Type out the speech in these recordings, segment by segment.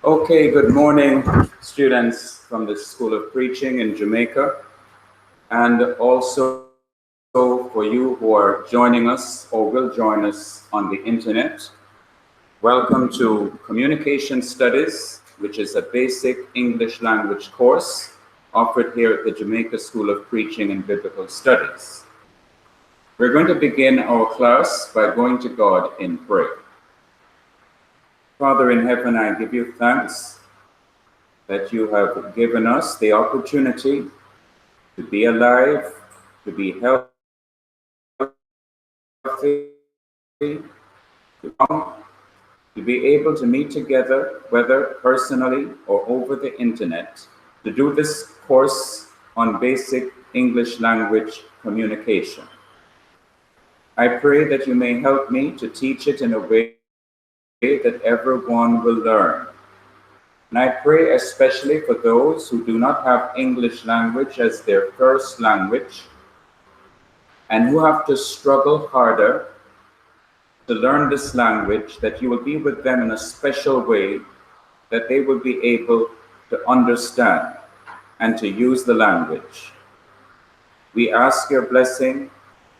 Okay, good morning, students from the School of Preaching in Jamaica, and also for you who are joining us or will join us on the internet. Welcome to Communication Studies, which is a basic English language course offered here at the Jamaica School of Preaching and Biblical Studies. We're going to begin our class by going to God in prayer. Father in heaven, I give you thanks that you have given us the opportunity to be alive, to be healthy, to be able to meet together, whether personally or over the internet, to do this course on basic English language communication. I pray that you may help me to teach it in a way that everyone will learn. And I pray especially for those who do not have English language as their first language and who have to struggle harder to learn this language, that you will be with them in a special way, that they will be able to understand and to use the language. We ask your blessing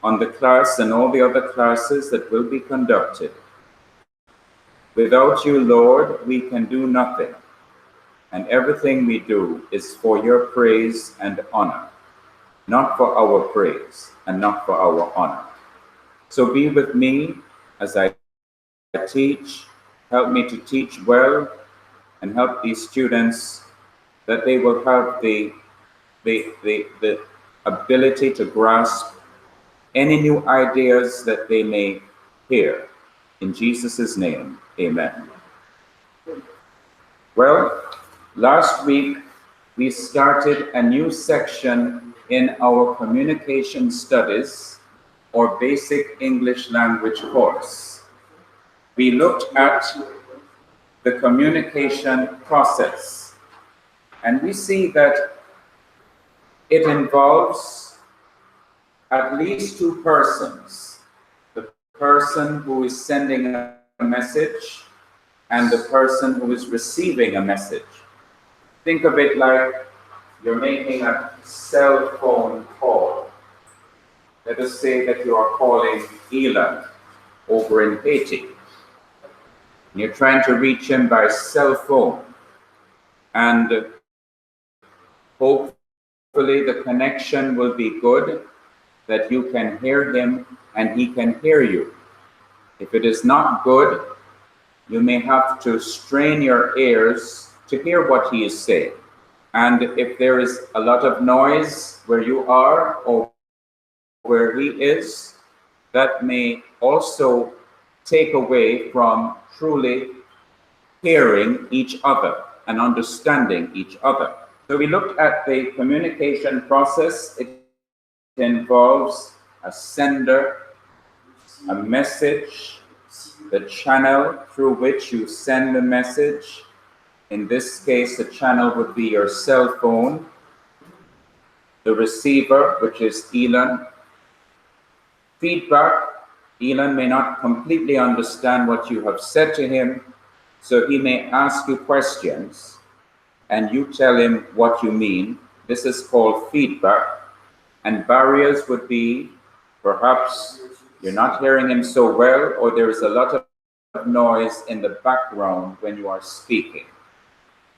on the class and all the other classes that will be conducted. Without you, Lord, we can do nothing. And everything we do is for your praise and honor, not for our praise and not for our honor. So be with me as I teach. Help me to teach well and help these students that they will have the ability to grasp any new ideas that they may hear. In Jesus' name, amen. Well, last week, we started a new section in our communication studies or basic English language course. We looked at the communication process, and we see that it involves at least two persons, the person who is sending a message and the person who is receiving a message. Think of it like you're making a cell phone call. Let us say that you are calling Elon over in Haiti. And you're trying to reach him by cell phone. And hopefully the connection will be good, that you can hear him and he can hear you. If it is not good, you may have to strain your ears to hear what he is saying. And if there is a lot of noise where you are or where he is, that may also take away from truly hearing each other and understanding each other. So we looked at the communication process. It involves a sender, a message, the channel through which you send a message. In this case, the channel would be your cell phone, the receiver, which is Elon. Feedback, Elon may not completely understand what you have said to him, so he may ask you questions, and you tell him what you mean. This is called feedback. And barriers would be, perhaps you're not hearing him so well, or there is a lot of noise in the background when you are speaking.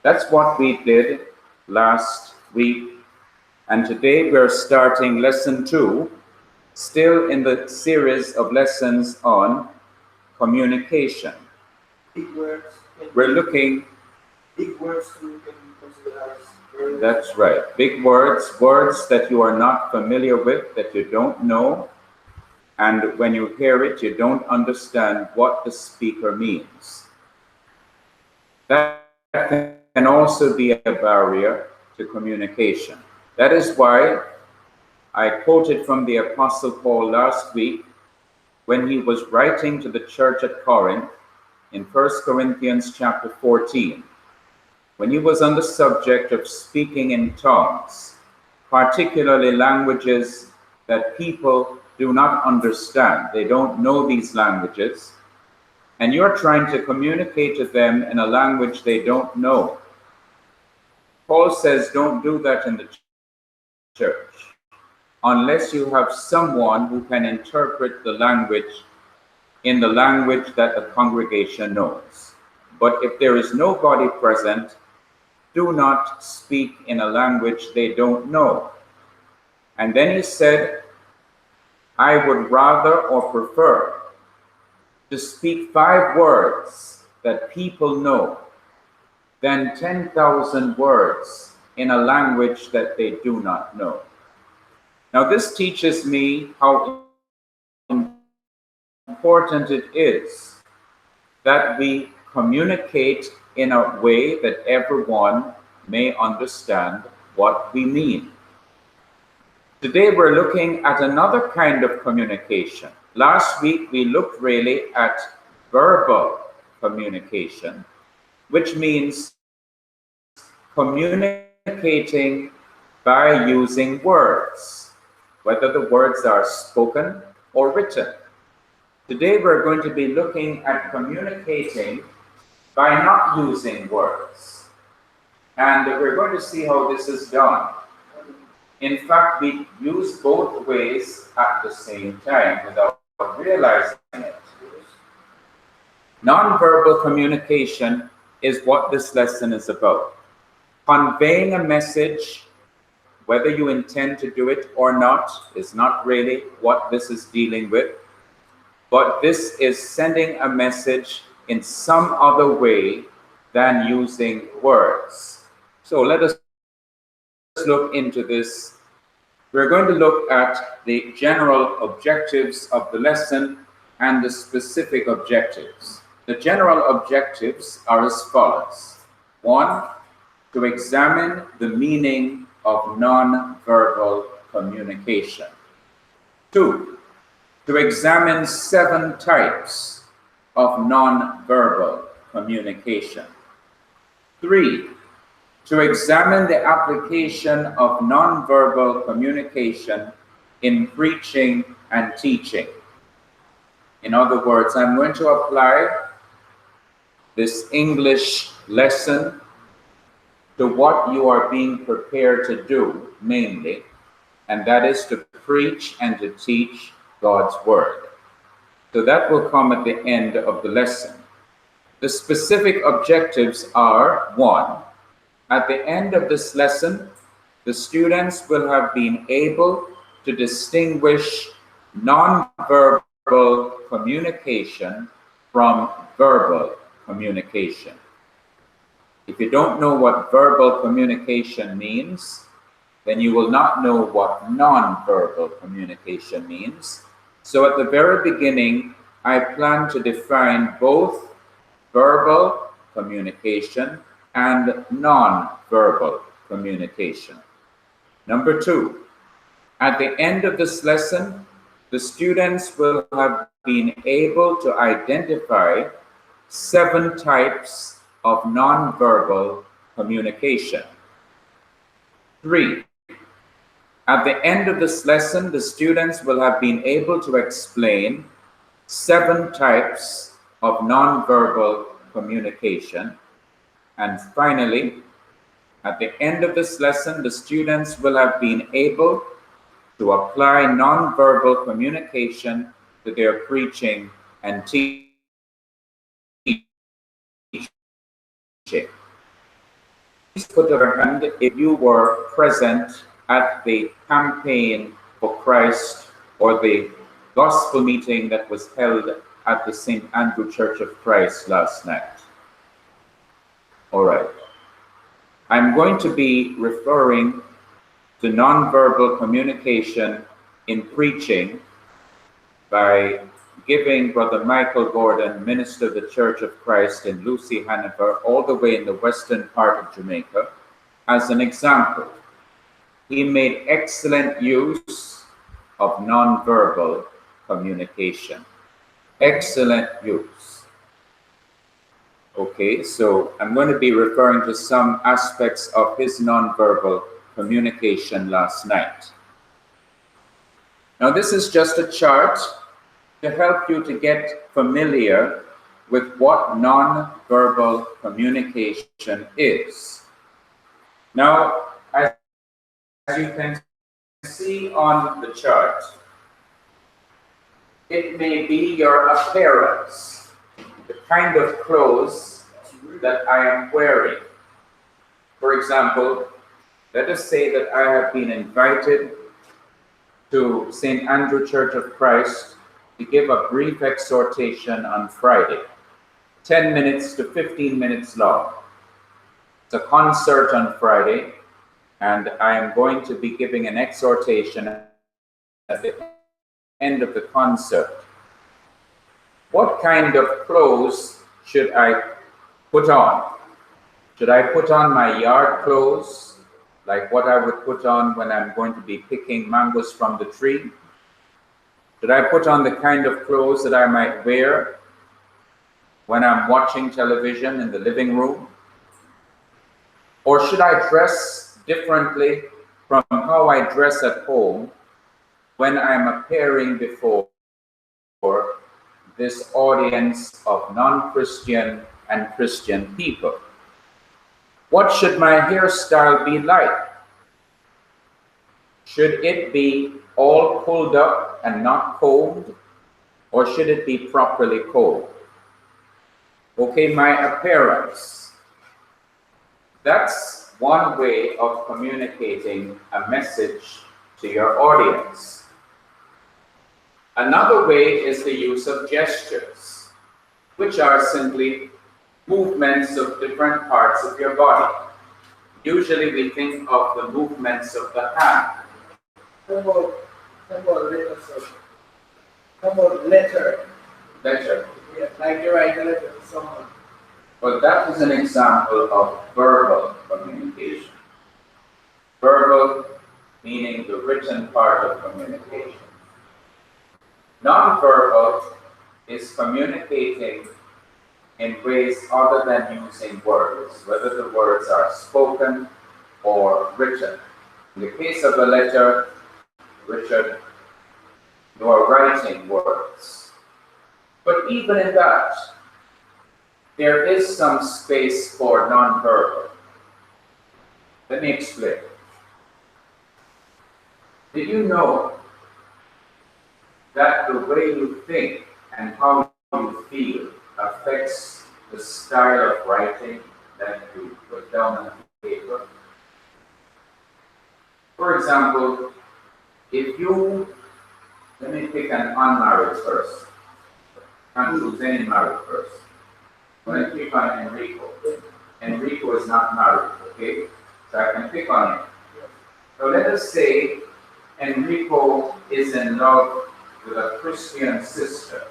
That's what we did last week. And today we're starting lesson 2, still in the series of lessons on communication. Big words. We're looking. Big words you can consider as. That's right. Big words, words that you are not familiar with, that you don't know. And when you hear it, you don't understand what the speaker means. That can also be a barrier to communication. That is why I quoted from the Apostle Paul last week when he was writing to the church at Corinth in 1 Corinthians chapter 14, when he was on the subject of speaking in tongues, particularly languages that people do not understand. They don't know these languages. and you're trying to communicate to them in a language they don't know. Paul says, don't do that in the church unless you have someone who can interpret the language in the language that the congregation knows. But if there is nobody present, do not speak in a language they don't know. And then he said, I would rather or prefer to speak 5 words that people know than 10,000 words in a language that they do not know. Now, this teaches me how important it is that we communicate in a way that everyone may understand what we mean. Today, we're looking at another kind of communication. Last week, we looked really at verbal communication, which means communicating by using words, whether the words are spoken or written. Today, we're going to be looking at communicating by not using words. And we're going to see how this is done. In fact, we use both ways at the same time without realizing it. Nonverbal communication is what this lesson is about. Conveying a message, whether you intend to do it or not, is not really what this is dealing with. But this is sending a message in some other way than using words. So let us look into this. We're going to look at the general objectives of the lesson and the specific objectives. The general objectives are as follows. 1, to examine the meaning of non-verbal communication. 2, to examine 7 types of non-verbal communication. 3, to examine the application of non-verbal communication in preaching and teaching. In other words, I'm going to apply this English lesson to what you are being prepared to do, mainly, and that is to preach and to teach God's Word. So that will come at the end of the lesson. The specific objectives are: 1, at the end of this lesson, the students will have been able to distinguish non-verbal communication from verbal communication. If you don't know what verbal communication means, then you will not know what non-verbal communication means. So at the very beginning, I plan to define both verbal communication and non-verbal communication. Number 2, at the end of this lesson, the students will have been able to identify 7 types of non-verbal communication. 3, at the end of this lesson, the students will have been able to explain 7 types of non-verbal communication. And finally, at the end of this lesson, the students will have been able to apply non-verbal communication to their preaching and teaching. Please put up your hand if you were present at the Campaign for Christ or the gospel meeting that was held at the St. Andrew Church of Christ last night. All right. I'm going to be referring to nonverbal communication in preaching by giving Brother Michael Gordon, minister of the Church of Christ in Lucy, Hanover, all the way in the western part of Jamaica, as an example. He made excellent use of nonverbal communication. Excellent use. Okay, so I'm going to be referring to some aspects of his nonverbal communication last night. Now, this is just a chart to help you to get familiar with what non-verbal communication is. Now, as you can see on the chart, it may be your appearance, the kind of clothes that I am wearing. For example, let us say that I have been invited to St. Andrew Church of Christ to give a brief exhortation on Friday, 10 minutes to 15 minutes long. It's a concert on Friday, and I am going to be giving an exhortation at the end of the concert. What kind of clothes should I put on? Should I put on my yard clothes, like what I would put on when I'm going to be picking mangoes from the tree? Should I put on the kind of clothes that I might wear when I'm watching television in the living room? Or should I dress differently from how I dress at home when I'm appearing before this audience of non-Christian and Christian people? What should my hairstyle be like? Should it be all pulled up and not combed, or should it be properly combed? Okay, my appearance. That's one way of communicating a message to your audience. Another way is the use of gestures, which are simply movements of different parts of your body. Usually we think of the movements of the hand. How about letter, sir? How about letter? Letter. Yeah, like you write a letter to someone. Well, that is an example of verbal communication. Verbal meaning the written part of communication. Non-verbal is communicating in ways other than using words, whether the words are spoken or written. In the case of a letter, Richard, you are writing words. But even in that, there is some space for non-verbal. Let me explain. Did you know that the way you think and how you feel affects the style of writing that you put down on paper? For example, if you, let me pick an unmarried person. Can't choose any married person. When I pick on Enrico, Enrico is not married, okay? So I can pick on him. So let us say Enrico is in love with a Christian sister.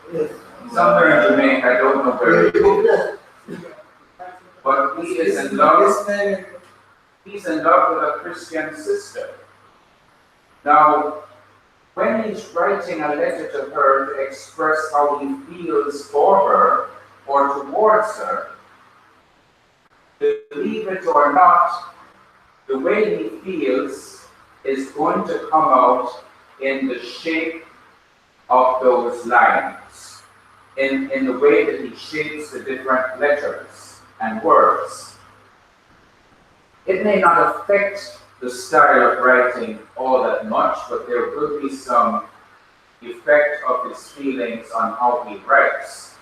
Somewhere in Jamaica, I don't know where it is. But he is in love. He's in love with a Christian sister. Now, when he's writing a letter to her to express how he feels for her or towards her, believe it or not, the way he feels is going to come out in the shape of those lines, in the way that he shapes the different letters and words. It may not affect the style of writing all that much, but there will be some effect of his feelings on how he writes.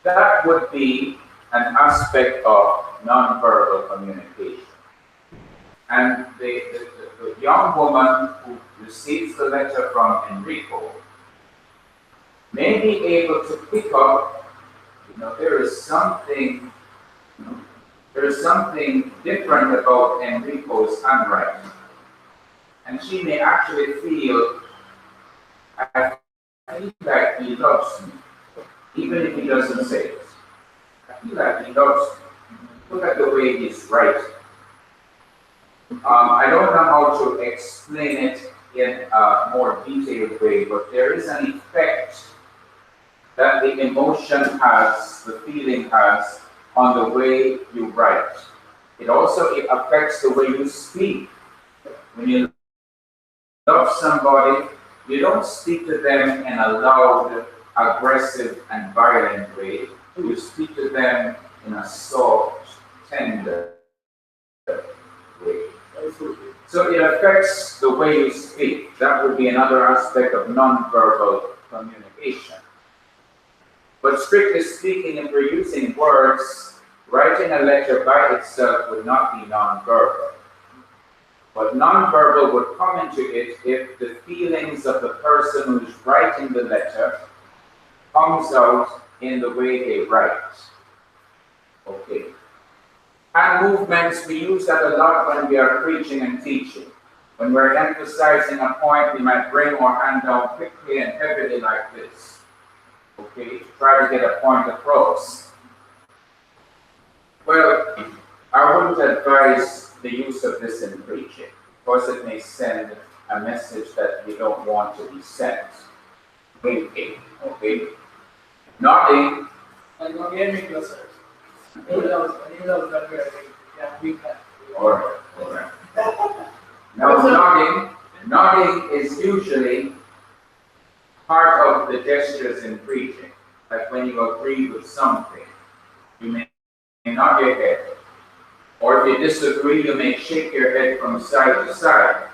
That would be an aspect of nonverbal communication. And the young woman who receives the letter from Enrico may be able to pick up, there is something different about Enrico's handwriting. And she may actually feel, I feel like he loves me, even if he doesn't say it. I feel like he loves me. Look at the way he's writing. I don't know how to explain it in a more detailed way, but there is an effect that the emotion has, the feeling has, on the way you write. It also affects the way you speak. When you love somebody, you don't speak to them in a loud, aggressive and violent way. You speak to them in a soft, tender way. So it affects the way you speak. That would be another aspect of nonverbal communication. But strictly speaking, if we're using words, writing a letter by itself would not be nonverbal. But nonverbal would come into it if the feelings of the person who's writing the letter comes out in the way they write. Okay. Hand movements, we use that a lot when we are preaching and teaching. When we're emphasizing a point, we might bring our hand down quickly and heavily like this. Okay, to try to get a point across. Well, I wouldn't advise the use of this in preaching, because it may send a message that you don't want to be sent. Winking, okay? Nodding. And not getting closer. Alright. Now, nodding is usually part of the gestures in preaching. Like when you agree with something, you may nod your head. Or if you disagree, you may shake your head from side to side.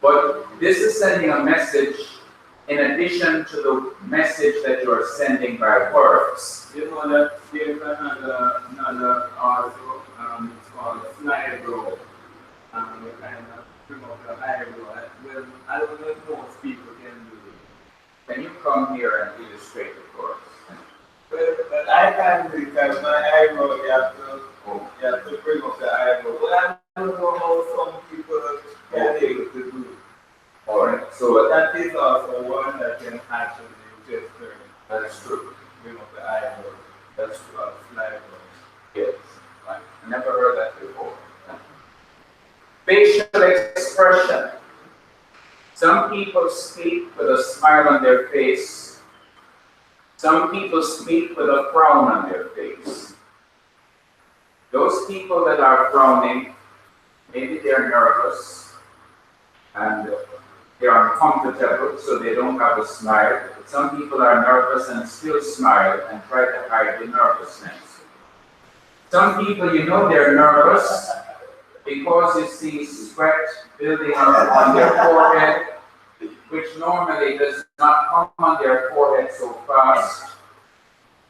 But this is sending a message in addition to the message that you are sending by words. You know that there's another also, it's called slide rule. We kind of bring up the eyebrow. Well, I don't know if most people can do it. Can you come here and illustrate it for us? Well, but I can't do it because my eyebrow, you have to bring up the eyebrow. But I don't know how some people can be able to do it. Alright, But so that is also one that can actually just turn. that's true. Bring up the eyebrow. That's slide rule. Yes, I never heard that before. Facial expression. Some people speak with a smile on their face. Some people speak with a frown on their face. Those people that are frowning, maybe they're nervous and they're uncomfortable, so they don't have a smile. But some people are nervous and still smile and try to hide the nervousness. Some people, you know they're nervous because you see sweat building up on their forehead, which normally does not come on their forehead so fast.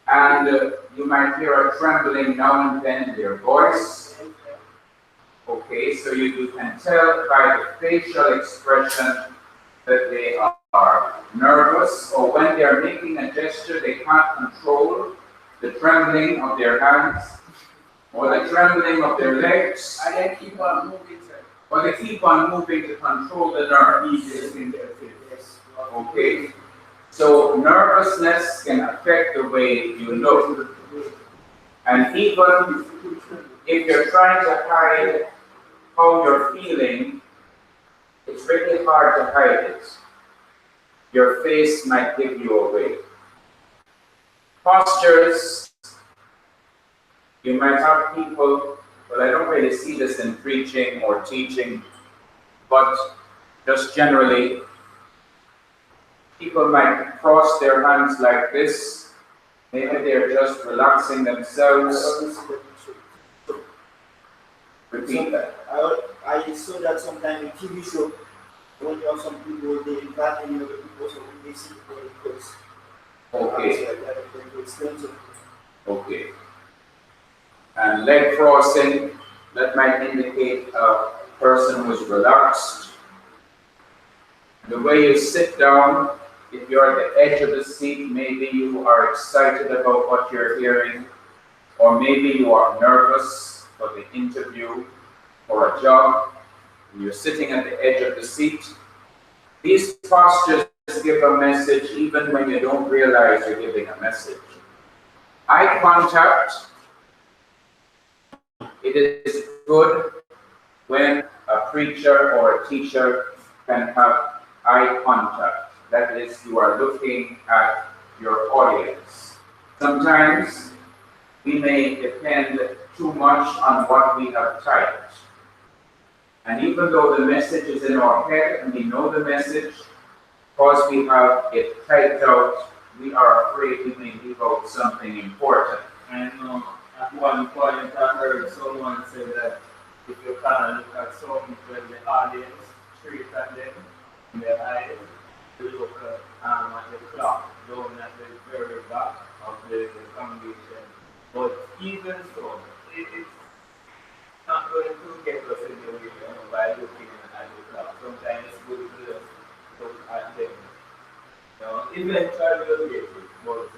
And you might hear a trembling now and then in their voice. Okay, so you can tell by the facial expression that they are nervous, or when they are making a gesture, they can't control the trembling of their hands or the trembling of their legs. And they keep on moving, sir. Or they keep on moving to control the nerves. Yes, in their face. Okay? So nervousness can affect the way you look. And even if you're trying to hide how you're feeling, it's really hard to hide it. Your face might give you away. Postures, you might have people, well, I don't really see this in preaching or teaching, but just generally, people might cross their hands like this. Maybe they're just relaxing themselves. Repeat that. I saw that sometimes in TV show when you have some people they invite any other people so when they see the body close. Okay. Okay. And leg crossing, that might indicate a person who is relaxed. The way you sit down, if you're at the edge of the seat, maybe you are excited about what you're hearing, or maybe you are nervous for the interview or a job, and you're sitting at the edge of the seat. These postures give a message even when you don't realize you're giving a message. Eye contact, it is good when a preacher or a teacher can have eye contact. That is, you are looking at your audience. Sometimes we may depend too much on what we have typed. And even though the message is in our head and we know the message, because we have it typed out, we are afraid we may leave out something important. And at one point I heard someone say that if you can't look at someone in the audience, straight at them in their eyes, you look at the clock down at the very back of the congregation. But even so, it's not going to get us in the way by looking at the clock. Sometimes it's good to just look at them. Eventually you'll get it, but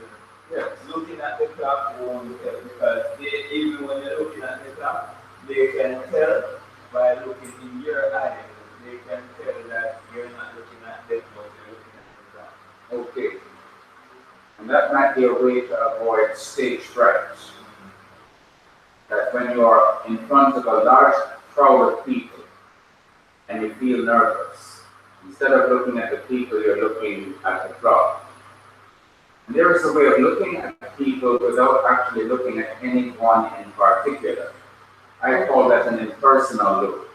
looking at the clock won't help because even when you're looking at the clock, they can tell by looking in your eyes. They can tell that you're not looking at them, but you're looking at the clock. Okay. And that might be a way to avoid stage fright. That when you are in front of a large crowd of people and you feel nervous, instead of looking at the people, you're looking at the crowd. And there is a way of looking at people without actually looking at anyone in particular. I call that an impersonal look.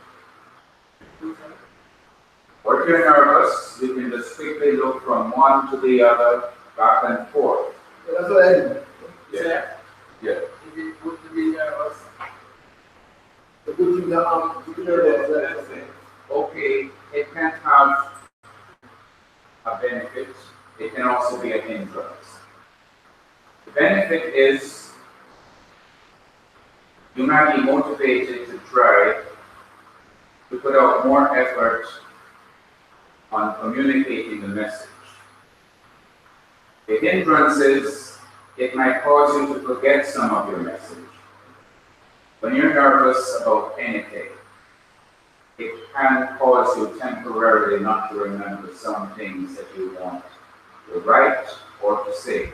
Or if you're nervous, you can just quickly look from one to the other, back and forth. That's what I do. Yeah. Yeah. Is it good to be nervous? The good thing to be nervous. Okay, it can have a benefit. It can also be a hindrance. The benefit is you might be motivated to try to put out more effort on communicating the message. The hindrance is it might cause you to forget some of your message. When you're nervous about anything, it can cause you temporarily not to remember some things that you want to write or to say.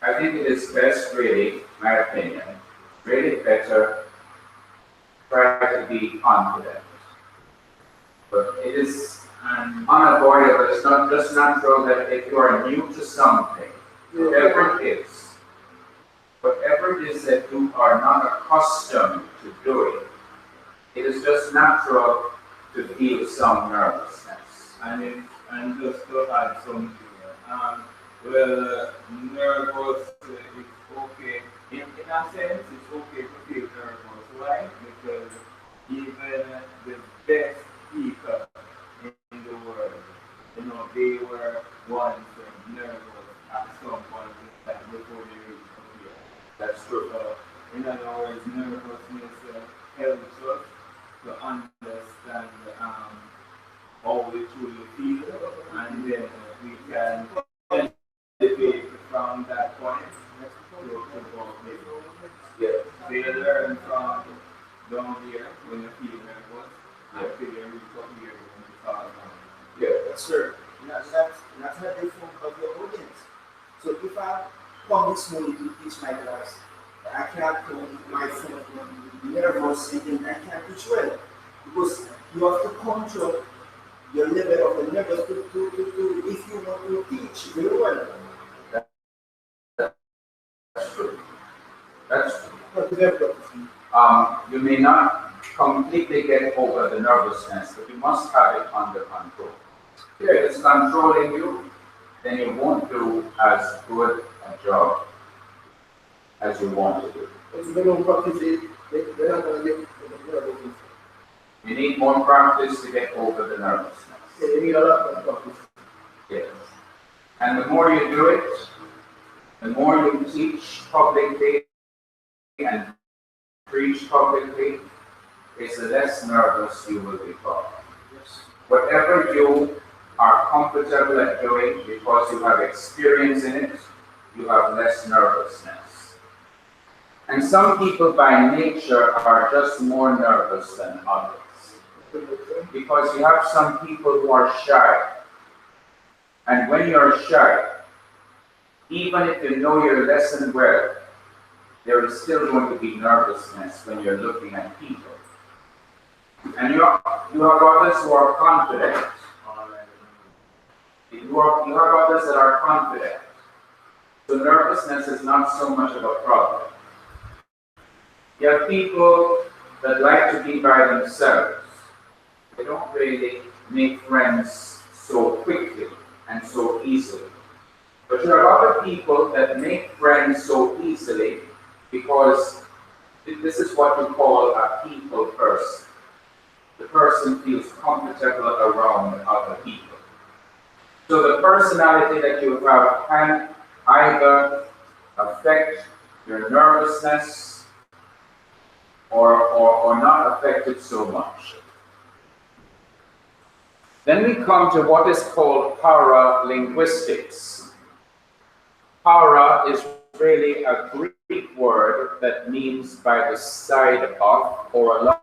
I think it is best, really, my opinion, really better try to be confident. But it is unavoidable, it's not just natural that if you are new to something, whatever it is that you are not accustomed to doing, it is just natural to feel some nervousness. And just to add something, well, nervous is okay. In a sense, it's okay to feel nervous. Why? Because even the best speaker in the world, they were once nervous at some point in time before they reached here. That's true. In other words, nervousness helps us to understand how we truly feel, and then we can elevate from that point to go there. Yes. They learn from down here when you feel nervous, until you reach up here when you fall down. Yes. Sir, that's a different of your audience. So if I come this morning to teach my class, I can't come myself nervous and I can't teach well. Because you have to control your level of the nervous to if you want to teach very well. That's true. That's true. But to develop. You may not completely get over the nervousness, but you must have it under control. If it is controlling you, then you won't do as good a job as you want to do. If they don't practice it, they're not going to get nervous. You need more practice to get over the nervousness. They need a lot of practice. Yes. And the more you do it, the more you teach publicly and preach publicly, is the less nervous you will become. Whatever you are comfortable at doing because you have experience in it, you have less nervousness. And some people by nature are just more nervous than others. Because you have some people who are shy. And when you're shy, even if you know your lesson well, there is still going to be nervousness when you're looking at people. And you have others who are confident. You have others that are confident. So nervousness is not so much of a problem. You have people that like to be by themselves. They don't really make friends so quickly. and so easily. But you have other people that make friends so easily because this is what you call a people person. The person feels comfortable around other people. So the personality that you have can either affect your nervousness or not affect it so much. Then we come to what is called para-linguistics. Para is really a Greek word that means by the side of or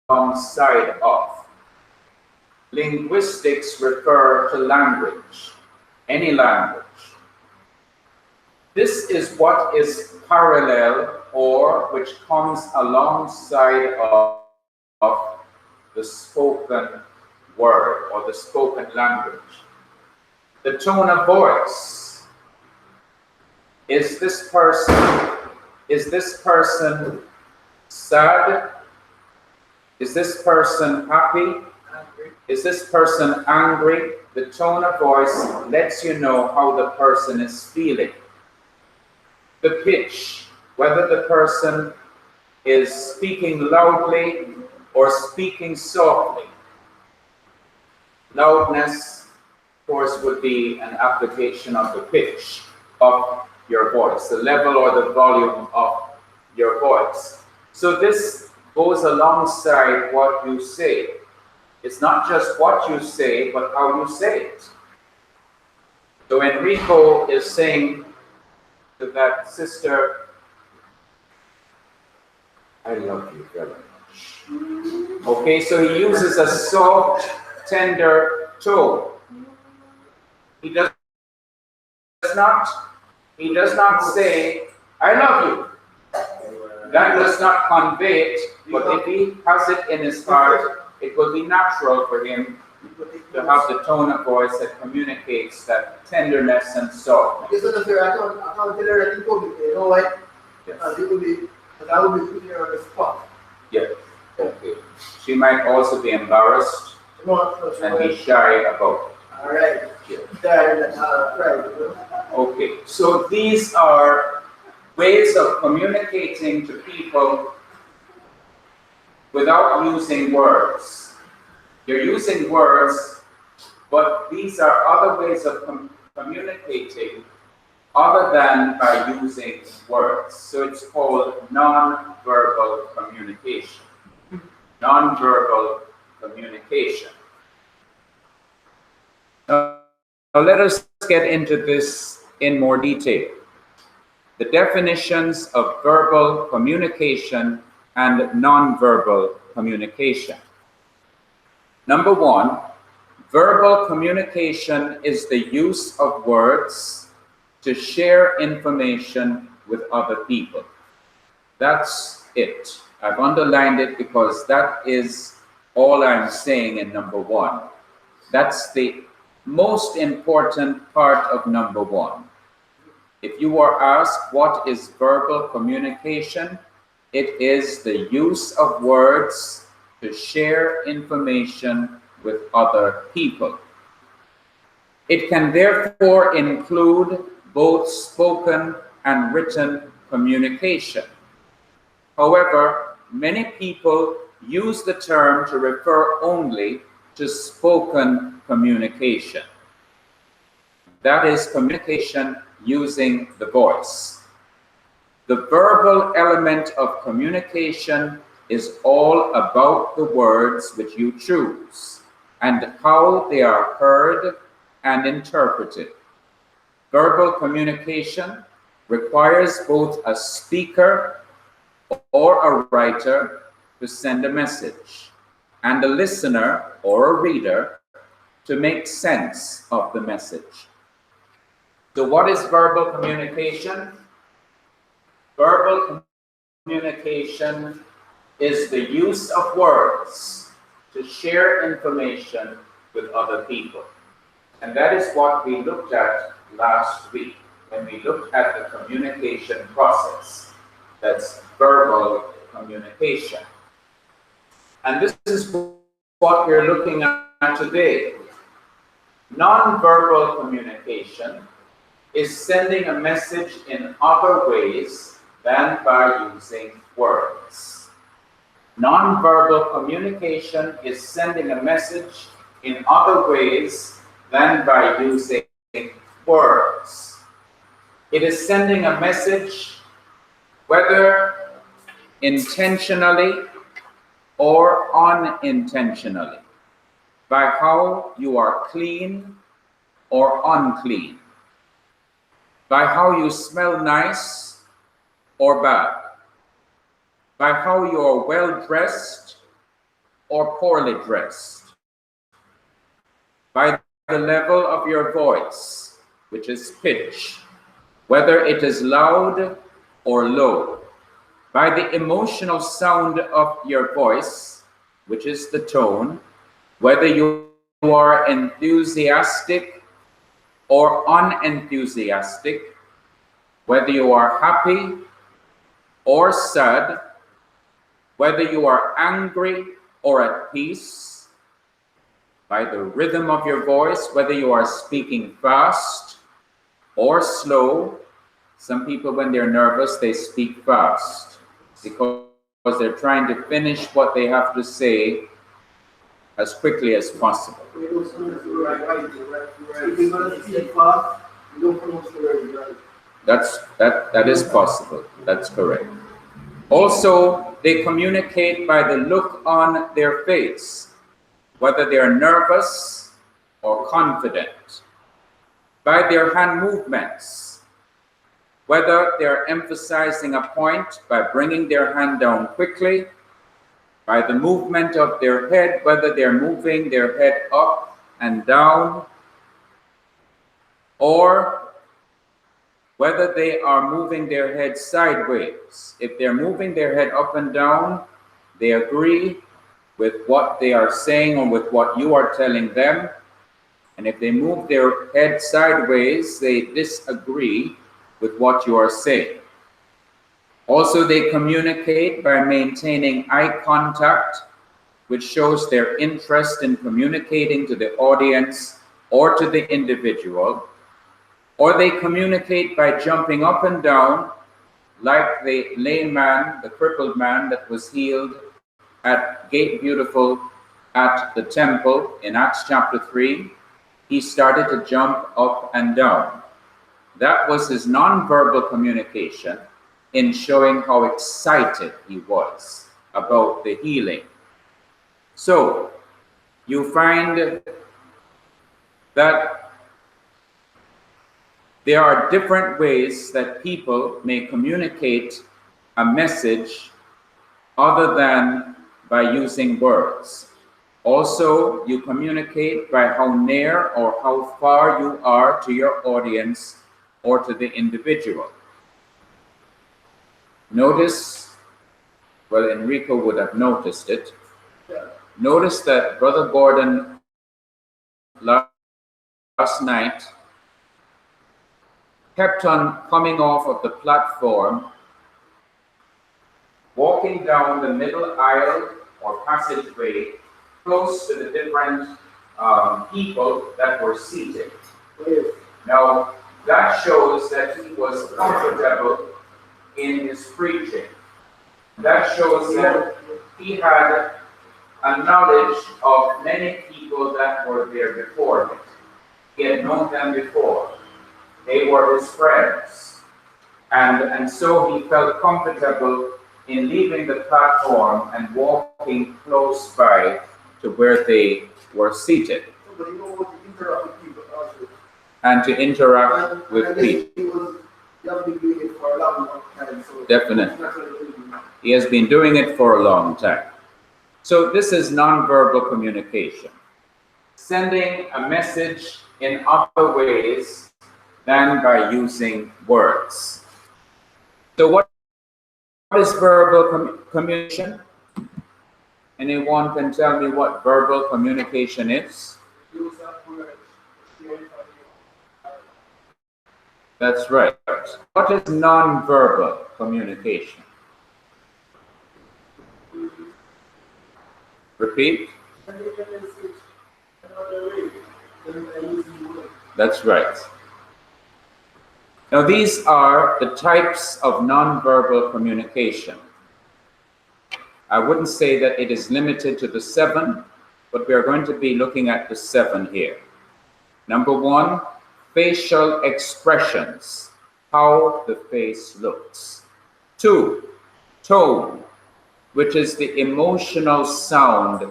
alongside of. Linguistics refer to language, any language. This is what is parallel or which comes alongside of the spoken word or the spoken language. The tone of voice. Is this person sad? Is this person happy? Is this person angry? The tone of voice lets you know how the person is feeling. The pitch, whether the person is speaking loudly or speaking softly. Loudness, of course, would be an application of the pitch of your voice, the level or the volume of your voice. So this goes alongside what you say. It's not just what you say, but how you say it. So Enrico is saying to that sister, I love you very much. Okay, so he uses a soft, tender tone. He does not say, I love you. That does not convey it, but if he has it in his heart, it will be natural for him to have the tone of voice that communicates that tenderness and softness. Yes. Yes. Okay. She might also be embarrassed and be shy about it. All right. Yeah. Okay. So these are ways of communicating to people without using words. You're using words, but these are other ways of communicating other than by using words. So it's called non-verbal communication. Non-verbal communication. Now let us get into this in more detail. The definitions of verbal communication and non-verbal communication. Number one, verbal communication is the use of words to share information with other people. That's it. I've underlined it because that is all I'm saying in number one. That's the most important part of number one. If you are asked what is verbal communication, it is the use of words to share information with other people. It can therefore include both spoken and written communication. However, many people use the term to refer only to spoken communication. That is communication using the voice. The verbal element of communication is all about the words which you choose and how they are heard and interpreted. Verbal communication requires both a speaker or a writer to send a message and a listener or a reader to make sense of the message. So what is verbal communication? Verbal communication is the use of words to share information with other people. And that is what we looked at last week when we looked at the communication process. That's verbal communication. And this is what we're looking at today. Nonverbal communication is sending a message in other ways than by using words. Nonverbal communication is sending a message in other ways than by using words. It is sending a message whether intentionally or unintentionally, by how you are clean or unclean, by how you smell nice or bad, by how you are well dressed or poorly dressed, by the level of your voice, which is pitch, whether it is loud or low, by the emotional sound of your voice, which is the tone, whether you are enthusiastic or unenthusiastic, whether you are happy or sad, whether you are angry or at peace, by the rhythm of your voice, whether you are speaking fast or slow. Some people, when they're nervous, they speak fast because they're trying to finish what they have to say as quickly as possible. That is possible. That's correct. Also, they communicate by the look on their face, whether they're nervous or confident, by their hand movements, whether they're emphasizing a point by bringing their hand down quickly, by the movement of their head, whether they're moving their head up and down, or whether they are moving their head sideways. If they're moving their head up and down, they agree with what they are saying or with what you are telling them. And if they move their head sideways, they disagree with what you are saying. Also, they communicate by maintaining eye contact, which shows their interest in communicating to the audience or to the individual. Or they communicate by jumping up and down, like the lame man, the crippled man that was healed at Gate Beautiful at the temple in Acts chapter 3. He started to jump up and down. That was his nonverbal communication in showing how excited he was about the healing. So you find that there are different ways that people may communicate a message other than by using words. Also, you communicate by how near or how far you are to your audience or to the individual. Notice, well, Enrico would have noticed it. Notice that Brother Gordon last night kept on coming off of the platform, walking down the middle aisle or passageway close to the different people that were seated. Now, that shows that he was comfortable in his preaching. That shows that he had a knowledge of many people that were there before him. He had known them before. They were his friends. And so he felt comfortable in leaving the platform and walking close by to where they were seated. And to interact with people. Definitely. He has been doing it for a long time. So this is nonverbal communication. Sending a message in other ways than by using words. So what is verbal communication? Anyone can tell me what verbal communication is? That's right. What is nonverbal communication? Repeat. That's right. Now, these are the types of nonverbal communication. I wouldn't say that it is limited to the 7, but we are going to be looking at the 7 here. Number 1, facial expressions, how the face looks. 2, tone, which is the emotional sound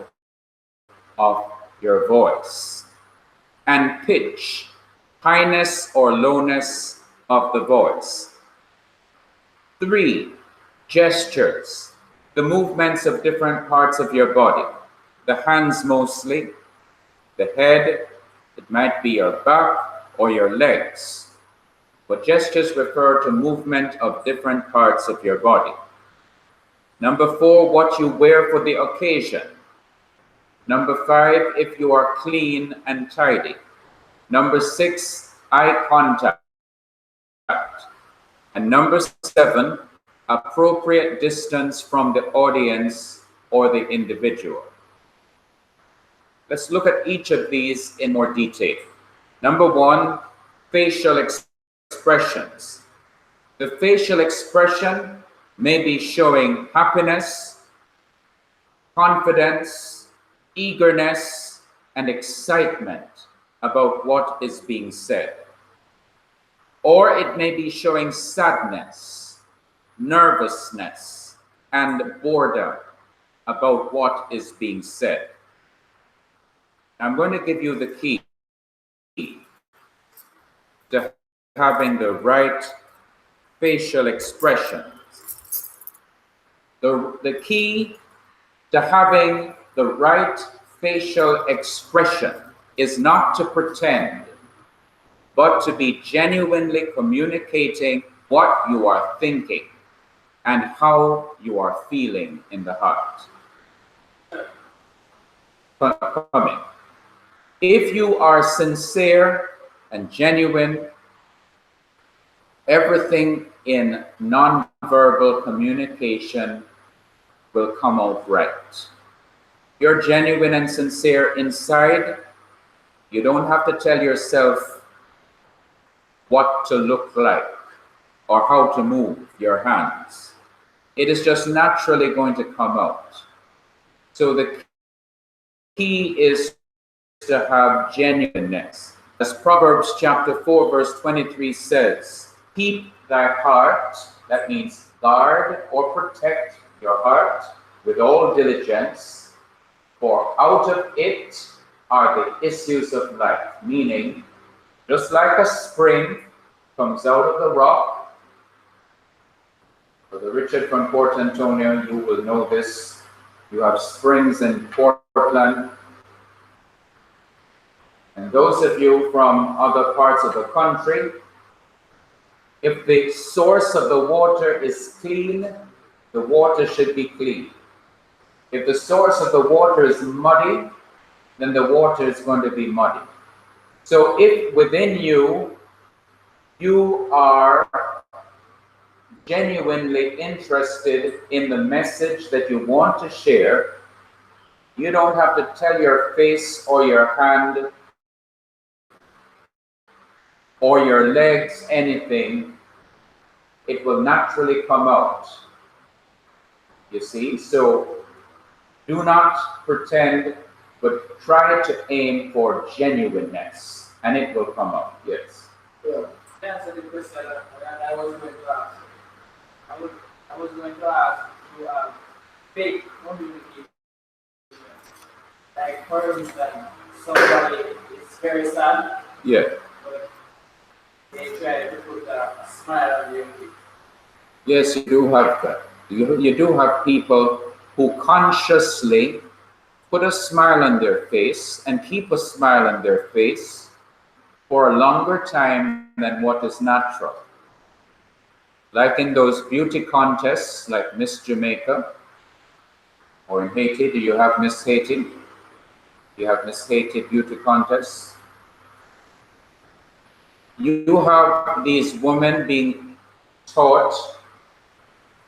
of your voice. And pitch, highness or lowness of the voice. 3, gestures, the movements of different parts of your body. The hands mostly, the head, it might be your back or your legs. But gestures refer to movement of different parts of your body. Number 4, what you wear for the occasion. Number 5, if you are clean and tidy. Number 6, eye contact. And number 7, appropriate distance from the audience or the individual. Let's look at each of these in more detail. Number 1, facial expressions. The facial expression may be showing happiness, confidence, eagerness, and excitement about what is being said. Or it may be showing sadness, nervousness, and boredom about what is being said. I'm going to give you the key to having the right facial expression. The key to having the right facial expression is not to pretend, but to be genuinely communicating what you are thinking and how you are feeling in the heart. Coming. If you are sincere and genuine, everything in nonverbal communication will come out right. You're genuine and sincere inside. You don't have to tell yourself what to look like or how to move your hands. It is just naturally going to come out. So the key is to have genuineness. As Proverbs chapter 4 verse 23 says, keep thy heart, that means guard or protect your heart with all diligence, for out of it are the issues of life. Meaning, just like a spring comes out of the rock. For the Richard from Port Antonio, you will know this. You have springs in Portland. And those of you from other parts of the country, if the source of the water is clean, the water should be clean. If the source of the water is muddy, then the water is going to be muddy. So if within you, you are genuinely interested in the message that you want to share, you don't have to tell your face or your hand or your legs anything. It will naturally come out. You see? So do not pretend, but try to aim for genuineness, and it will come out. Yes. Yeah. Answer the question that I was going to ask. I was going to ask to fake communication. Like for instance, somebody is very sad. Yeah. But they try to put a smile on their face. Yes, you do have that. You do have people who consciously put a smile on their face and keep a smile on their face for a longer time than what is natural. Like in those beauty contests, like Miss Jamaica, or in Haiti, do you have Miss Haiti? You have Miss Haiti beauty contests. You have these women being taught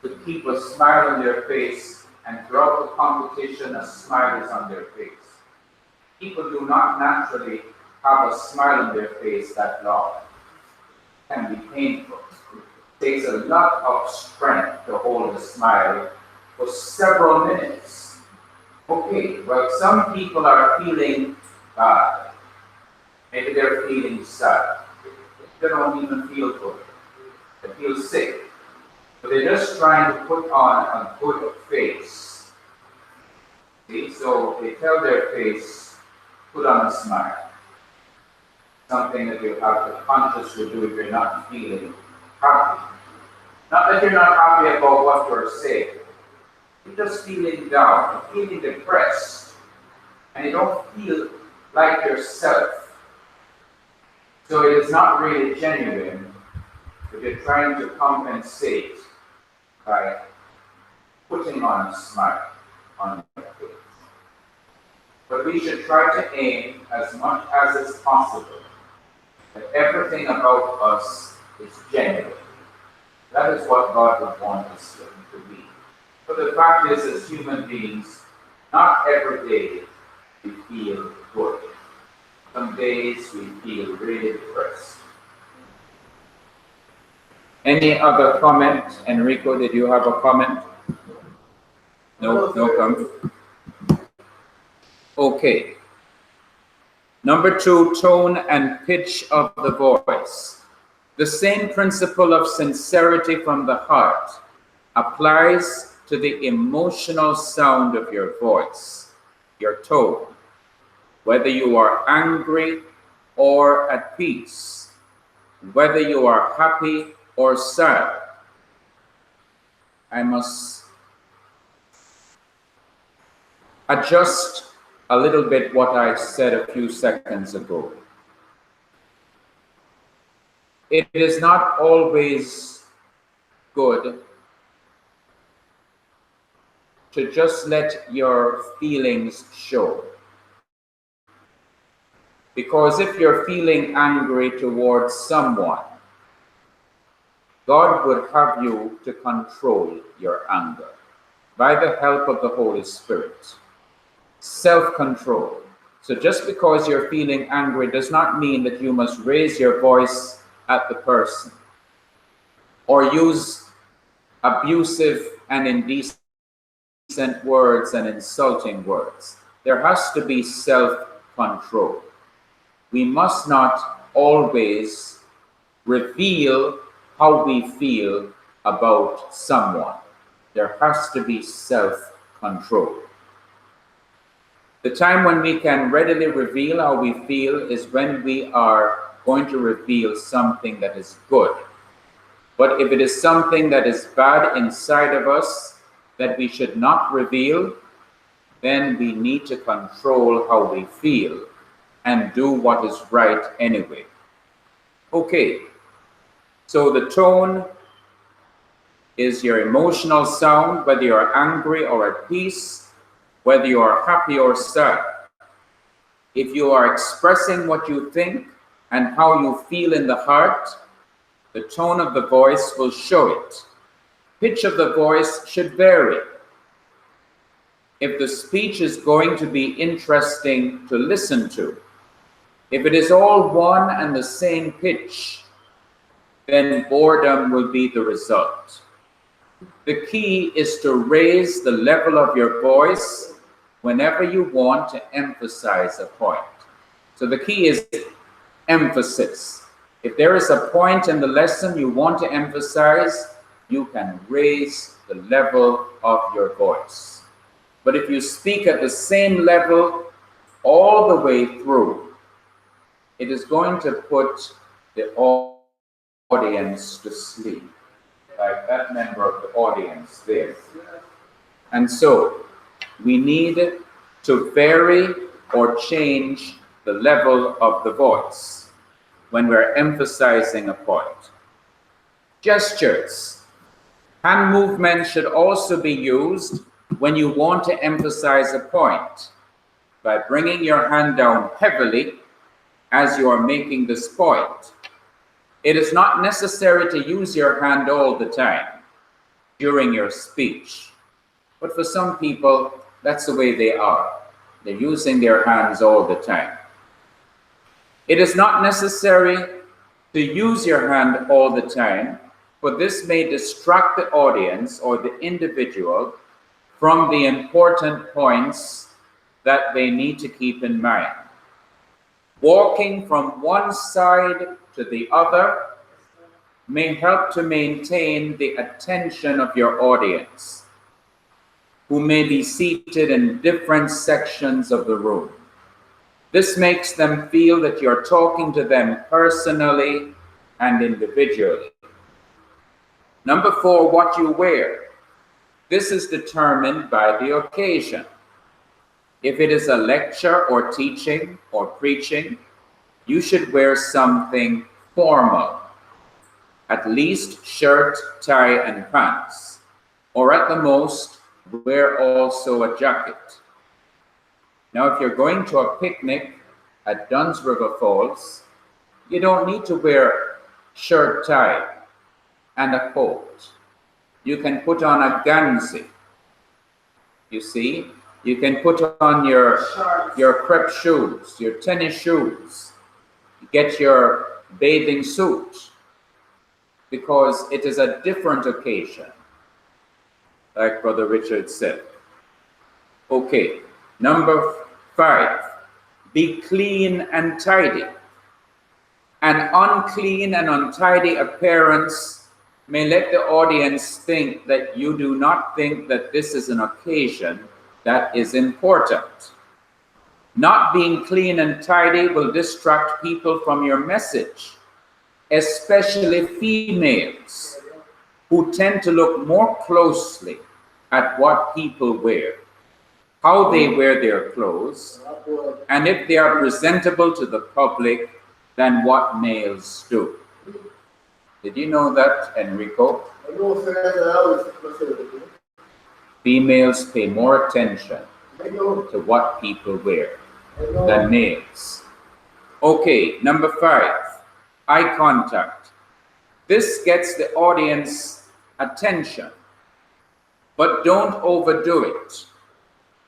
to keep a smile on their face, and throughout the competition, a smile is on their face. People do not naturally have a smile on their face that long. It can be painful. It takes a lot of strength to hold a smile for several minutes. Okay, well, some people are feeling bad. Maybe they're feeling sad. They don't even feel good. They feel sick. But they're just trying to put on a good face. See? So they tell their face, put on a smile. Something that you have to consciously do if you're not feeling happy. Not that you're not happy about what you're saying. You're just feeling down, you're feeling depressed, and you don't feel like yourself. So it is not really genuine, but you're trying to compensate by putting on a smile on your face. But we should try to aim as much as is possible that everything about us is genuine. That is what God would want us to be. But the fact is, as human beings, not every day we feel good. Some days we feel really depressed. Any other comment? Enrico, did you have a comment? No comment. Okay. Number 2, tone and pitch of the voice. The same principle of sincerity from the heart applies to the emotional sound of your voice, your tone, whether you are angry or at peace, whether you are happy or sad. I must adjust a little bit what I said a few seconds ago. It is not always good to just let your feelings show. Because if you're feeling angry towards someone, God would have you to control your anger by the help of the Holy Spirit. Self-control. So just because you're feeling angry does not mean that you must raise your voice at the person or use abusive and indecent words and insulting words. There has to be self-control. We must not always reveal how we feel about someone. There has to be self-control. The time when we can readily reveal how we feel is when we are going to reveal something that is good. But if it is something that is bad inside of us that we should not reveal, then we need to control how we feel and do what is right anyway. Okay, so the tone is your emotional sound, whether you're angry or at peace, whether you are happy or sad. If you are expressing what you think and how you feel in the heart, the tone of the voice will show it. Pitch of the voice should vary. If the speech is going to be interesting to listen to, if it is all one and the same pitch, then boredom will be the result. The key is to raise the level of your voice whenever you want to emphasize a point. So the key is emphasis. If there is a point in the lesson you want to emphasize, you can raise the level of your voice. But if you speak at the same level all the way through, it is going to put the audience to sleep, like that member of the audience there. And so we need to vary or change the level of the voice when we're emphasizing a point. Gestures. Hand movement should also be used when you want to emphasize a point by bringing your hand down heavily as you are making this point. It is not necessary to use your hand all the time during your speech, but for some people, that's the way they are. They're using their hands all the time. It is not necessary to use your hand all the time, for this may distract the audience or the individual from the important points that they need to keep in mind. Walking from one side to the other may help to maintain the attention of your audience, who may be seated in different sections of the room. This makes them feel that you're talking to them personally and individually. Number 4, what you wear. This is determined by the occasion. If it is a lecture or teaching or preaching, you should wear something formal, at least shirt, tie, and pants, or at the most, wear also a jacket. Now, if you're going to a picnic at Dunn's River Falls, you don't need to wear shirt, tie, and a coat. You can put on a ganzi. You see, you can put on your crepe shoes, your tennis shoes, get your bathing suit, because it is a different occasion, like Brother Richard said. Okay, number 5, be clean and tidy. An unclean and untidy appearance may let the audience think that you do not think that this is an occasion that is important. Not being clean and tidy will distract people from your message, especially females, who tend to look more closely at what people wear, how they wear their clothes, and if they are presentable to the public than what males do. Did you know that, Enrico? Females pay more attention to what people wear than males. Okay, number 5, eye contact. This gets the audience attention, but don't overdo it.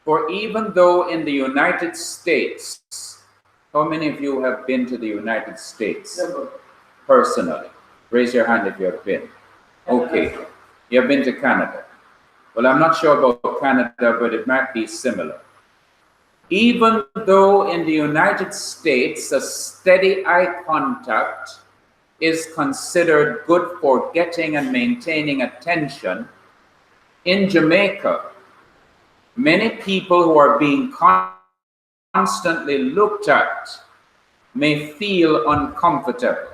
For even though in the United States, how many of you have been to the United States personally? Raise your hand if you have been. Okay, you have been to Canada. Well, I'm not sure about Canada, but it might be similar. Even though in the United States, a steady eye contact is considered good for getting and maintaining attention, in Jamaica, many people who are being constantly looked at may feel uncomfortable.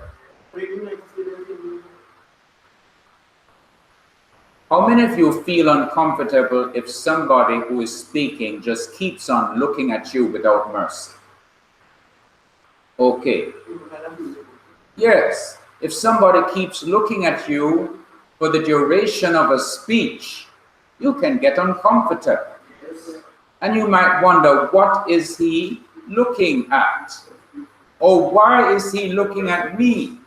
How many of you feel uncomfortable if somebody who is speaking just keeps on looking at you without mercy? Okay. Yes, if somebody keeps looking at you for the duration of a speech, you can get uncomfortable. And you might wonder, what is he looking at? Or why is he looking at me?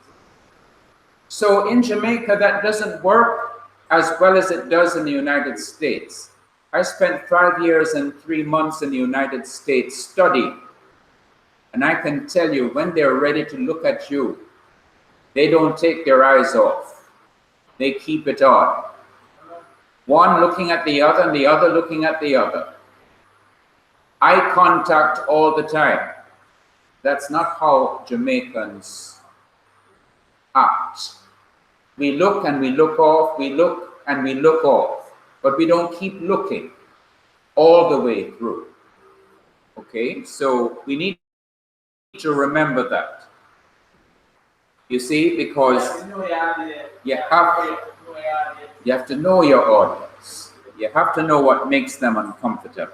So in Jamaica, that doesn't work as well as it does in the United States. I spent 5 years and 3 months in the United States studying. And I can tell you, when they're ready to look at you, they don't take their eyes off. They keep it on. One looking at the other and the other looking at the other. Eye contact all the time. That's not how Jamaicans act. We look and we look off, we look and we look off, but we don't keep looking all the way through. Okay, so we need to remember that. You see, because you have to know your audience. You have to know what makes them uncomfortable.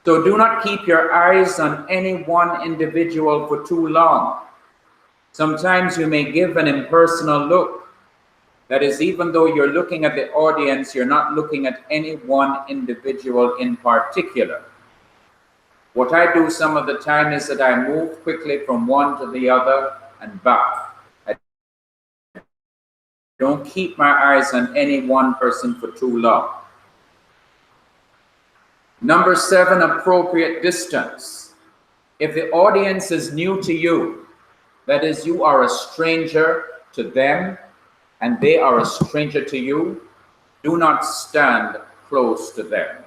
So do not keep your eyes on any one individual for too long. Sometimes you may give an impersonal look. That is, even though you're looking at the audience, you're not looking at any one individual in particular. What I do some of the time is that I move quickly from one to the other and back. I don't keep my eyes on any one person for too long. Number 7, appropriate distance. If the audience is new to you, that is, you are a stranger to them and they are a stranger to you, do not stand close to them.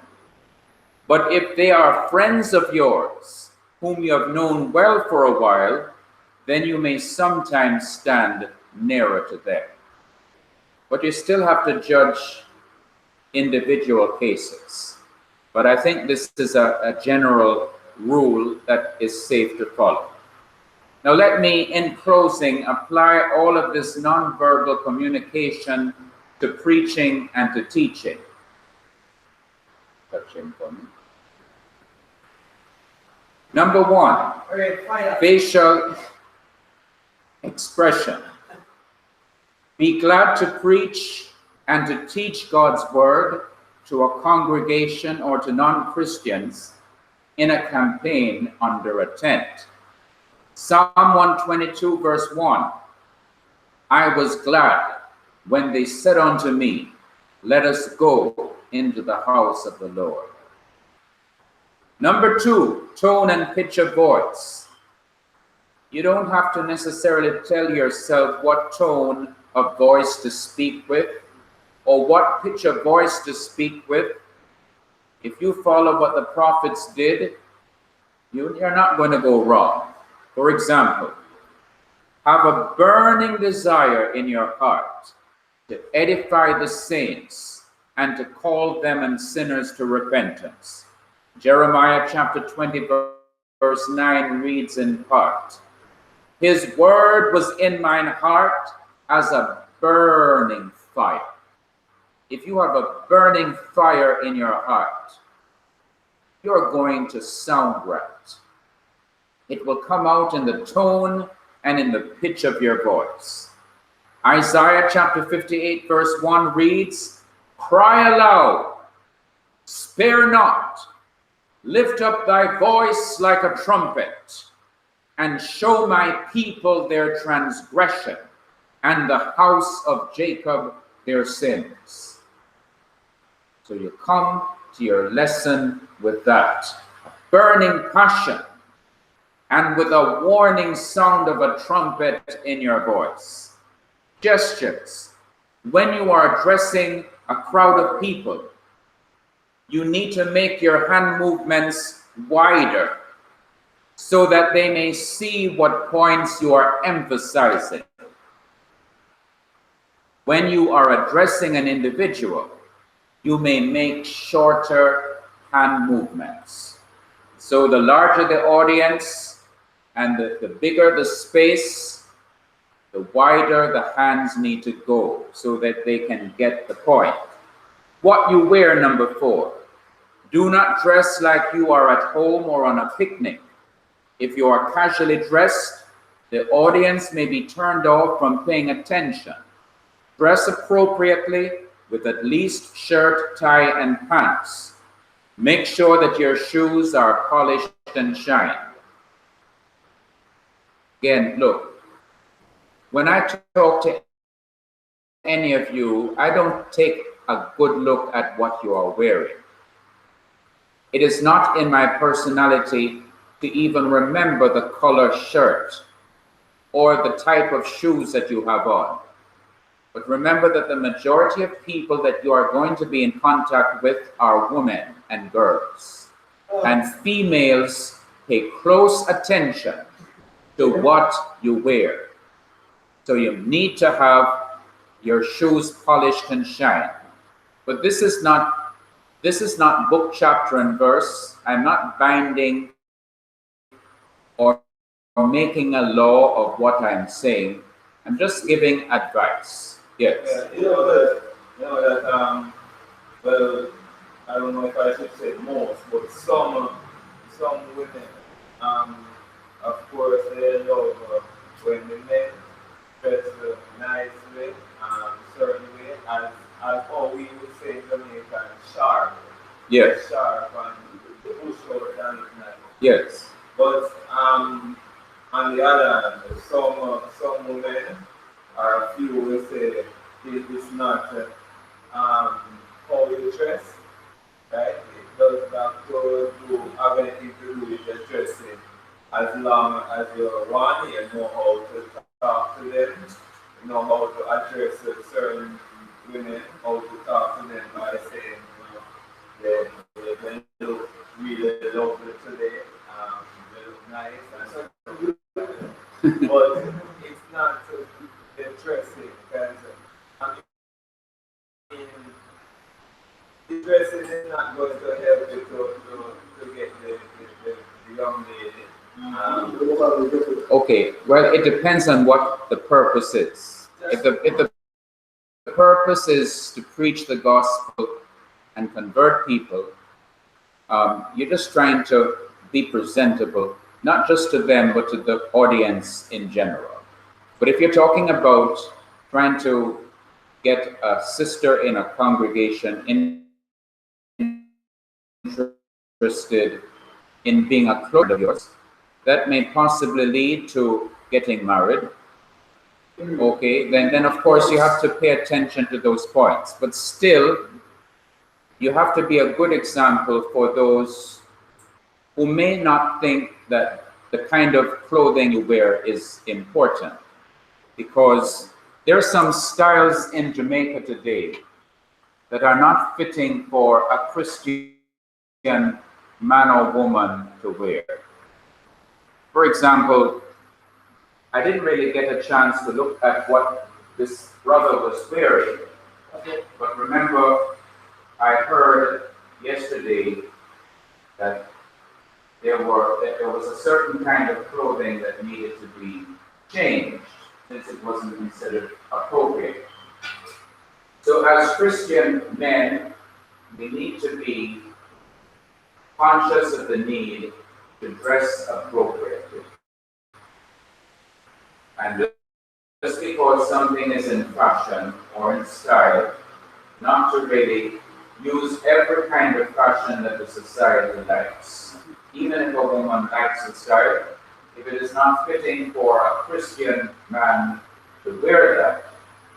But if they are friends of yours, whom you have known well for a while, then you may sometimes stand nearer to them. But you still have to judge individual cases. But I think this is a general rule that is safe to follow. Now let me, in closing, apply all of this nonverbal communication to preaching and to teaching. Touching for me. Number one, facial expression. Be glad to preach and to teach God's word to a congregation or to non-Christians in a campaign under a tent. Psalm 122 verse 1, I was glad when they said unto me, let us go into the house of the Lord. Number two, tone and pitch of voice. You don't have to necessarily tell yourself what tone of voice to speak with or what pitch of voice to speak with. If you follow what the prophets did, you're not going to go wrong. For example, have a burning desire in your heart to edify the saints and to call them and sinners to repentance. Jeremiah chapter 20 verse 9 reads in part, his word was in mine heart as a burning fire. If you have a burning fire in your heart, you're going to sound right. It will come out in the tone and in the pitch of your voice. Isaiah chapter 58 verse 1 reads, cry aloud, spare not, lift up thy voice like a trumpet, and show my people their transgression, and the house of Jacob their sins. So you come to your lesson with that, a burning passion, and with a warning sound of a trumpet in your voice. Gestures. When you are addressing a crowd of people, you need to make your hand movements wider so that they may see what points you are emphasizing. When you are addressing an individual, you may make shorter hand movements. So the larger the audience and the bigger the space, the wider the hands need to go so that they can get the point. What you wear, number 4. Do not dress like you are at home or on a picnic. If you are casually dressed, the audience may be turned off from paying attention. Dress appropriately with at least shirt, tie, and pants. Make sure that your shoes are polished and shiny. Again, look, when I talk to any of you, I don't take a good look at what you are wearing. It is not in my personality to even remember the color shirt or the type of shoes that you have on. But remember that the majority of people that you are going to be in contact with are women and girls. And females pay close attention to what you wear. So you need to have your shoes polished and shine. But this is not book, chapter, and verse. I'm not binding or making a law of what I'm saying. I'm just giving advice. Yes. Yeah, well, I don't know if I should say most, but some women, of course, they love when the men dress nicely, certain way, as how we would say in Jamaican, sharp. Yes. Sharp and push out and nice. Yes. But on the other hand, some women or a few will say it's not how you dress, right? It does not have anything to do with the dressing as long as you're one, you know how to talk to them, you know how to address certain women, how to talk to them by saying, they look really lovely today, they look nice, and so, but it's not so interesting because I mean, dressing is not going to help you to get the young lady. Okay, well, it depends on what the purpose is. If the purpose is to preach the gospel and convert people, you're just trying to be presentable, not just to them, but to the audience in general. But if you're talking about trying to get a sister in a congregation interested in being a close friend of yours, that may possibly lead to getting married. Okay, then of course you have to pay attention to those points. But still, you have to be a good example for those who may not think that the kind of clothing you wear is important. Because there are some styles in Jamaica today that are not fitting for a Christian man or woman to wear. For example, I didn't really get a chance to look at what this brother was wearing, but remember, I heard yesterday that there was a certain kind of clothing that needed to be changed since it wasn't considered appropriate. So as Christian men, we need to be conscious of the need to dress appropriately. And just because something is in fashion or in style, not to really use every kind of fashion that the society likes. Even if a woman likes a style, if it is not fitting for a Christian man to wear that,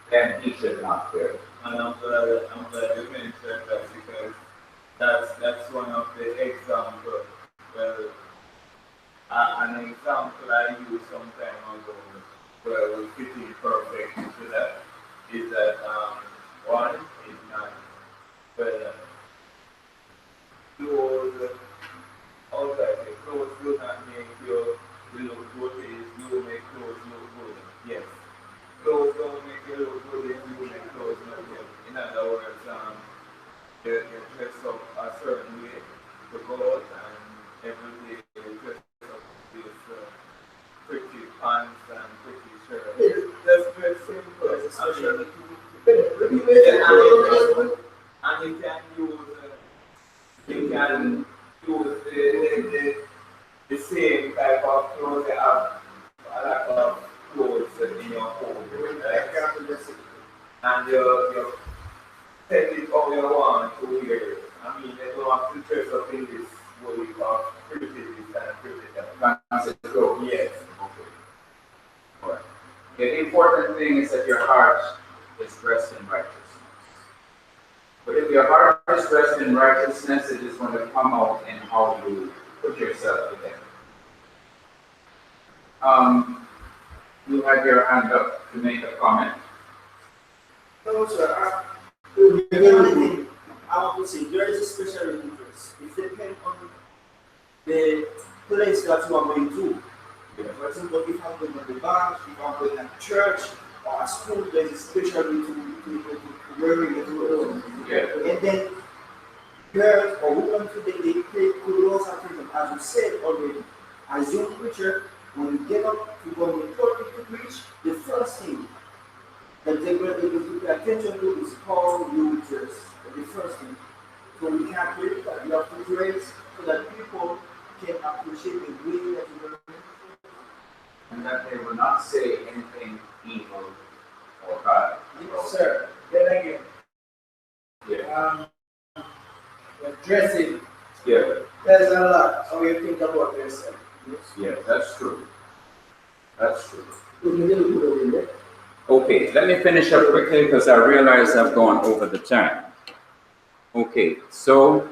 then he should not wear it. And I'm glad you mentioned that because that's one of the examples. Well, an example I use some time ago where we fit in perfect to that is that one is not well clothes outside the clothes do not make you look good, is you make clothes look good. Yes. Clothes don't make you look good if you make clothes look good. In other words, you dress up a certain way to go out and every day you dress up with pretty pants and pretty shirts. That's very simple. And you can use the same type of clothes. You have a lot of clothes in your home, right? And you take it how you want to wear it. I mean, you don't have to dress up in this way of pretty this and pretty that. Fancy clothes. Yes. Okay. All right. The important thing is that your heart is dressed in righteousness. But if your heart is dressed in righteousness, it is going to come out in how you put yourself together. You have your hand up to make a comment. No, sir. I want to say there is a special interest. It depends on the place that you are going to. For example, if I'm going to the bank, if I'm going to church or a school, there is a special to wearing the clothes. Yeah. And then girls or women today, they play clothes and as you said already. As young preacher, when you get up to go in the pulpit to preach, the first thing that they're going to pay attention to is how you dress. The first thing. So we can't wait that you have to dress so that people can appreciate the way that you wear. And that they will not say anything evil or bad. Yes, sir. Then again, Yeah. dressing Yeah. tells a lot how you think about yourself. Yeah, that's true. That's true. Okay, let me finish up quickly because I realize I've gone over the time. Okay, so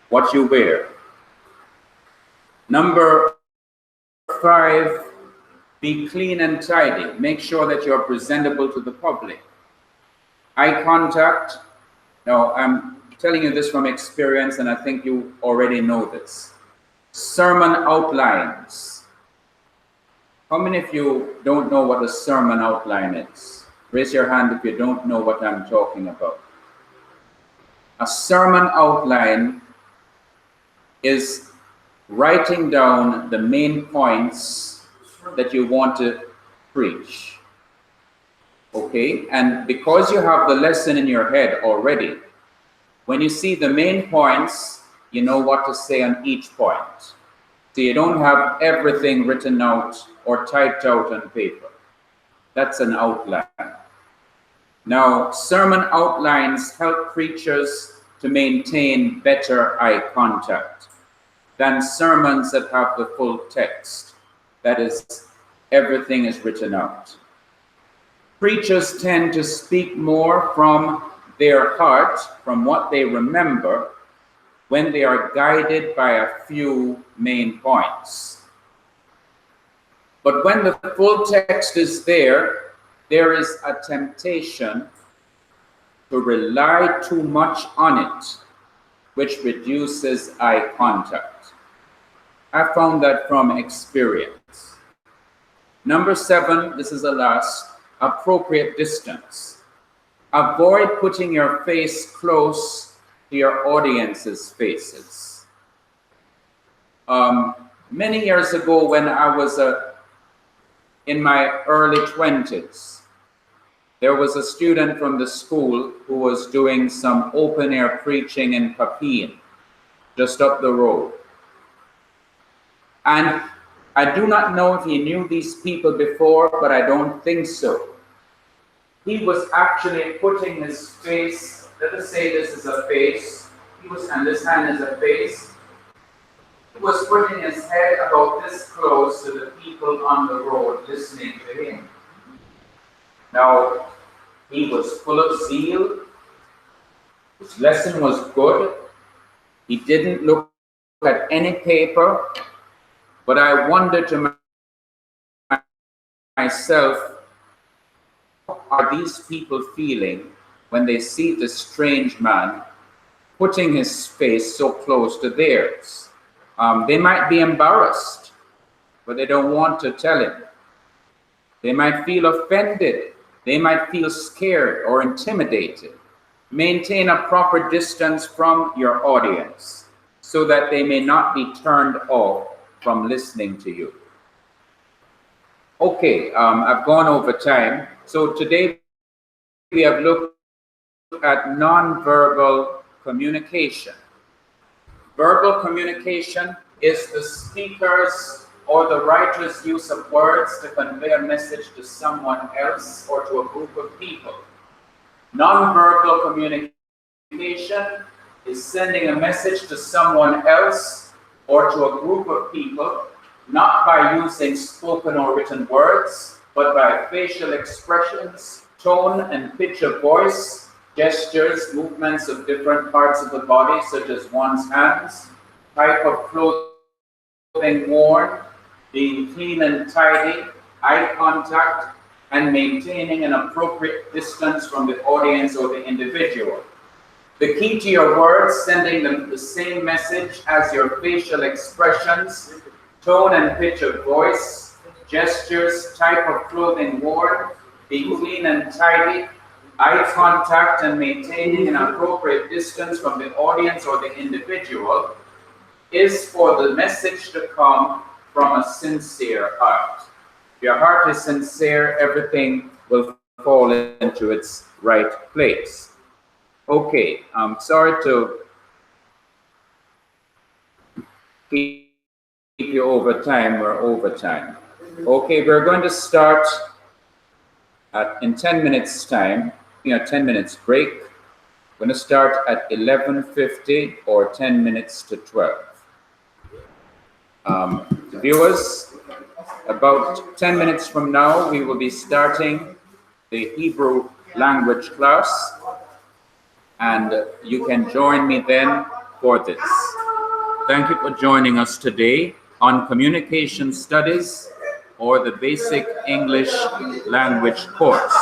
what you wear. Number 5, be clean and tidy. Make sure that you're presentable to the public. Eye contact. Now, I'm telling you this from experience, and I think you already know this. Sermon outlines. How many of you don't know what a sermon outline is? Raise your hand if you don't know what I'm talking about. A sermon outline is writing down the main points that you want to preach. Okay? And because you have the lesson in your head already, when you see the main points, you know what to say on each point. So you don't have everything written out or typed out on paper. That's an outline. Now, sermon outlines help preachers to maintain better eye contact than sermons that have the full text. That is, everything is written out. Preachers tend to speak more from their heart, from what they remember, when they are guided by a few main points. But when the full text is there is a temptation to rely too much on it, which reduces eye contact. I found that from experience. Number 7, this is the last, appropriate distance. Avoid putting your face close to your audience's faces. Many years ago, when I was in my early 20s, there was a student from the school who was doing some open-air preaching in Papine, just up the road. And I do not know if he knew these people before, but I don't think so. He was actually putting his face, let us say this is a face, and this hand is a face. He was putting his head about this close to the people on the road listening to him. Now, he was full of zeal. His lesson was good. He didn't look at any paper, but I wondered to myself, how are these people feeling when they see this strange man putting his face so close to theirs? They might be embarrassed, but they don't want to tell him. They might feel offended. They might feel scared or intimidated. Maintain a proper distance from your audience so that they may not be turned off from listening to you. Okay, I've gone over time. So today we have looked at nonverbal communication. Verbal communication is the speaker's or the writer's use of words to convey a message to someone else or to a group of people. Nonverbal communication is sending a message to someone else or to a group of people, not by using spoken or written words, but by facial expressions, tone and pitch of voice, gestures, movements of different parts of the body, such as one's hands, type of clothing worn, being clean and tidy, eye contact, and maintaining an appropriate distance from the audience or the individual. The key to your words, sending them the same message as your facial expressions, tone and pitch of voice, gestures, type of clothing worn, being clean and tidy, eye contact, and maintaining an appropriate distance from the audience or the individual, is for the message to come from a sincere heart. If your heart is sincere, everything will fall into its right place. Okay, I'm sorry to keep you over time. We're over time. Okay, we're going to start in 10 minutes time, 10 minutes break. We're going to start at 11:50 or 10 minutes to 12. Viewers, about 10 minutes from now, we will be starting the Hebrew language class, and you can join me then for this. Thank you for joining us today on communication studies or the basic English language course.